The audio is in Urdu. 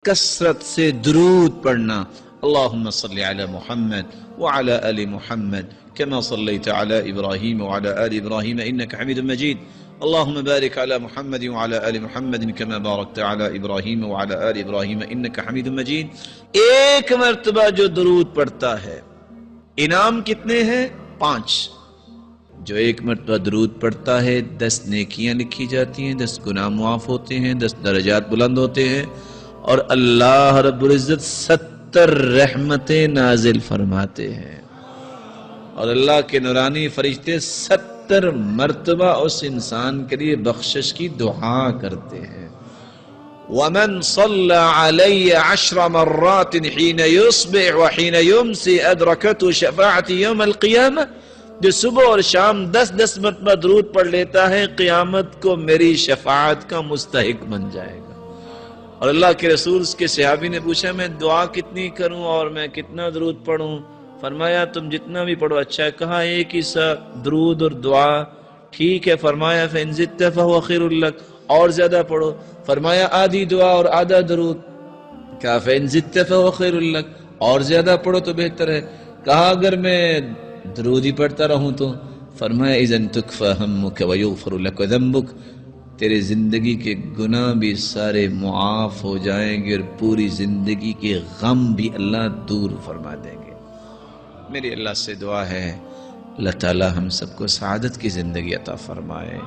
کثرت سے درود پڑھنا. اللہم صلی علی محمد وعلی آل محمد كما صلیت علی ابراہیم وعلی آل ابراہیم انک حمید مجید. اللہم بارک علی محمد وعلی آل محمد كما بارکت علی ابراہیم وعلی آل ابراہیم انک حمید مجید. ایک مرتبہ جو درود پڑھتا ہے انعام کتنے ہیں؟ 5. جو ایک مرتبہ درود پڑھتا ہے 10 نیکیاں لکھی جاتی ہیں، 10 گناہ معاف ہوتے ہیں، 10 درجات بلند ہوتے ہیں، اور اللہ رب العزت 70 رحمتیں نازل فرماتے ہیں، اور اللہ کے نورانی فرشتے 70 مرتبہ اس انسان کے لیے بخشش کی دعا کرتے ہیں. وَمَنْ صَلَّى عَلَيَّ 10 مرات حين يصبح وحين يمسي أدركته شفاعتي يوم القيامة. جو صبح اور شام 10 مرتبہ درود پڑھ لیتا ہے قیامت کو میری شفاعت کا مستحق بن جائے گا. اور اللہ کے رسول اس کے صحابی نے پوچھا میں دعا کتنی کروں اور میں کتنا درود پڑھوں؟ فرمایا تم جتنا بھی پڑھو اچھا ہے. کہا ایک ہی سا درود اور دعا ٹھیک ہے. فرمایا فَإِن زِدْتَ فَهُوَ خَيْرٌ لَكَ، اور زیادہ پڑھو. فرمایا آدھی دعا اور آدھا درود. کہا فَإِن زِدْتَ فَهُوَ خَيْرٌ لَكَ، اور زیادہ پڑھو تو بہتر ہے. کہا اگر میں درود ہی پڑھتا رہوں تو؟ فرمایا اذن تکفى همك ويغفر لك ذنبك، تیرے زندگی کے گناہ بھی سارے معاف ہو جائیں گے اور پوری زندگی کے غم بھی اللہ دور فرما دیں گے. میری اللہ سے دعا ہے اللہ تعالی ہم سب کو سعادت کی زندگی عطا فرمائے.